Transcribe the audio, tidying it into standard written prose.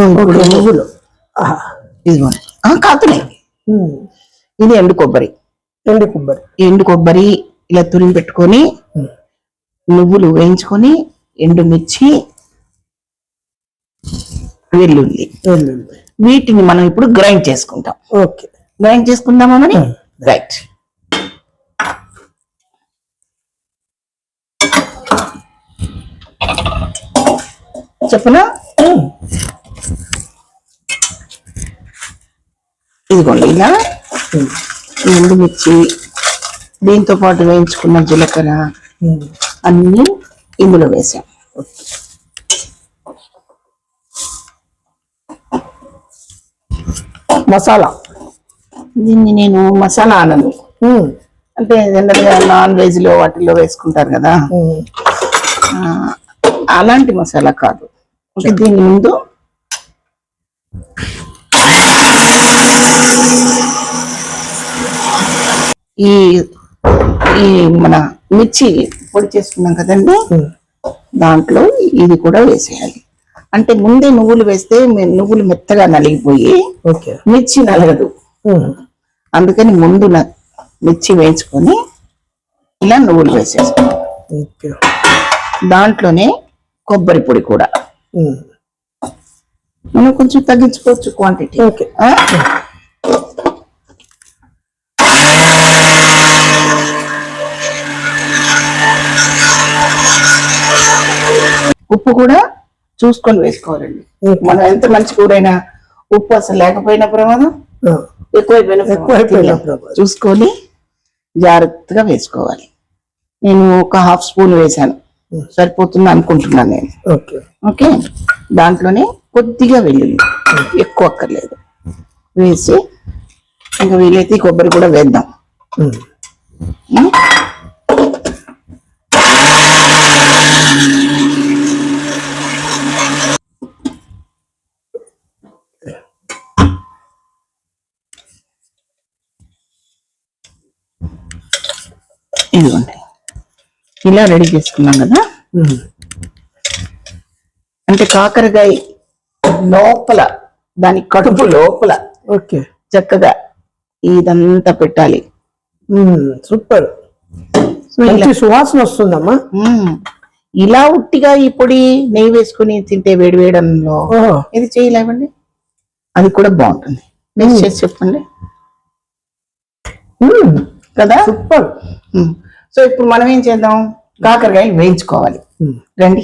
ఇప్పుడు నువ్వులు ఇదిగోండి కాతున్నాయి. ఇది ఎండు కొబ్బరి. ఎండు కొబ్బరి ఇలా తురిమి పెట్టుకొని, నువ్వులు వేయించుకొని, ఎండుమిర్చి, వెల్లుల్లి, వీటిని మనం ఇప్పుడు గ్రైండ్ చేసుకుంటాం. ఓకే, గ్రైండ్ చేసుకుందామా మరి? రైట్. చెప్పనా? ఇదిగోండి ఇలా ఎండుమిర్చి, దీంతో పాటు వేయించుకున్న జీలకర్ర అన్ని ఇందులో వేసాం. మసాలా, దీన్ని నేను మసాలా అనను, అంటే జనరల్గా నాన్ వెజ్ లో వాటిల్లో వేసుకుంటారు కదా, అలాంటి మసాలా కాదు. దీని ముందు ఈ ఈ మన మిర్చి పొడి చేసుకున్నాం కదండి, దాంట్లో ఇది కూడా వేసేయాలి. అంటే ముందే నువ్వులు వేస్తే నువ్వులు మెత్తగా నలిగిపోయి మిర్చి నలగదు. అందుకని ముందు మిర్చి వేయించుకొని ఇలా నువ్వులు వేసేస్తాం. దాంట్లోనే కొబ్బరి పొడి కూడా మనం కొంచెం తగ్గించుకోవచ్చు క్వాంటిటీ. ఉప్పు కూడా చూసుకొని వేసుకోవాలండి. మనం ఎంత మంచి కూరైనా ఉప్పు అసలు లేకపోయినా ప్రమాదం, ఎక్కువైపోయినా చూసుకొని జాగ్రత్తగా వేసుకోవాలి. నేను ఒక హాఫ్ స్పూన్ వేసాను, సరిపోతుంది అనుకుంటున్నాను నేను. ఓకే, దాంట్లోనే కొద్దిగా వెల్లుల్లి, ఎక్కువ అక్కర్లేదు, వేసి ఇంకా వీలైతే కొబ్బరి కూడా వేద్దాం. ఇదిగోండి ఇలా రెడీ చేసుకున్నాం కదా. అంటే కాకరకాయ లోపల, దాని కడుపు లోపల చక్కగా ఇదంతా పెట్టాలి. సూపర్, సువాసన వస్తుందమ్మా. ఇలా ఉట్టిగా ఈ పొడి నెయ్యి వేసుకుని తింటే వేడి వేయడంలో ఇది చేయలేమండి, అది కూడా బాగుంటుంది. నెక్స్ట్ చేసి చెప్పండి కదా. సూపర్. సో ఇప్పుడు మనం ఏం చేద్దాం, కాకరకాయలు వేయించుకోవాలి. రండి.